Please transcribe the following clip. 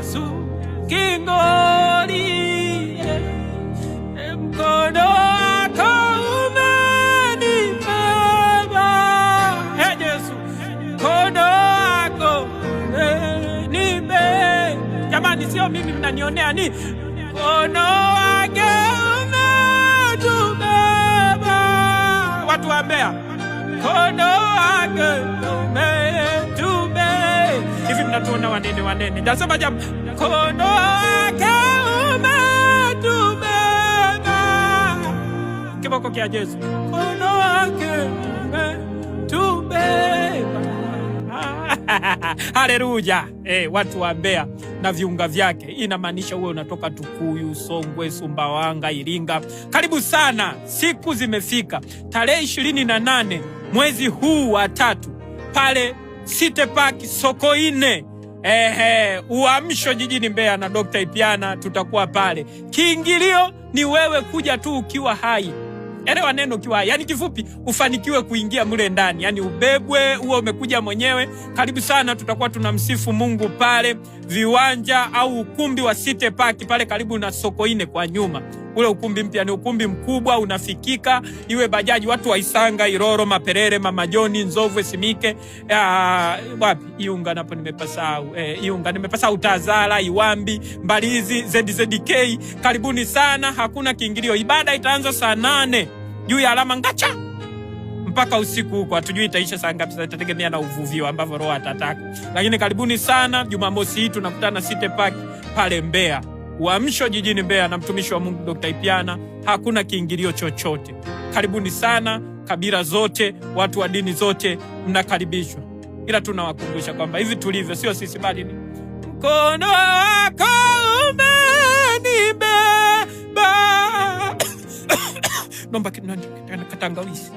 Yesu kingoni, mkono wako umenibeba. Yesu mkono wako umenibeba. Jamani, sio mimi mnanionea, ni mkono wake umetubeba. Watu wa Mbeya, mkono wake umetubeba. Hivi mnatuona wanene. Nasema jambo, mkono wake umetubeba. Kiboko kia Yesu, mkono wake umetubeba. Haleluya. Watu wa Mbeya na viunga vyake, inamaanisha wewe unatoka Tukuyu, Songwe, Sumbawanga, Iringa. Karibu sana, siku zimefika. Tarehe 28 mwezi huu wa 3 pale City Park Sokoine, Uamsho jijini Mbeya na Dr. Ipyana, tutakuwa pale. Kiingilio ni wewe kuja tu ukiwa hai. Elewa neno ukiwa hai, yani kifupi ufanikiwe kuingia mule ndani, yani ubebwe uwe umekuja mwenyewe. Karibu sana, tutakuwa tunamsifu Mungu pale. Viwanja au ukumbi wa City Park pale karibu na Sokoine kwa nyuma. Ule ukumbi mpya, ni ukumbi mkubwa, unafikika. Iwe bajaji, watu wa Isanga, Iroro, Maperere, Mama Joni, Nzovwe, Simike, wapi Iunga napo nimepasau, Iunga nimepasau, Tazara, Iwambi, Mbalizi, ZZK. Karibuni sana, hakuna kiingilio. Ibada itaanza saa 8 juu ya alama ngacha mpaka usiku huko. Hatujui itaisha saa ngapi, itategemea na uvuvio ambavyo Roho atataka. Lakini karibuni sana. Jumamosi hii tunakutana City Park pale Mbeya, Uamsho jijini Mbeya na mtumishi wa Mungu Dr. Ipyana. Hakuna kiingilio chochote. Karibuni sana, kabila zote, watu wa dini zote mnakaribishwa. Ila tunawakumbusha kwamba hivi tulivyo sio sisi, bali ni mkono wako umenibeba. Nomba kitangawizi.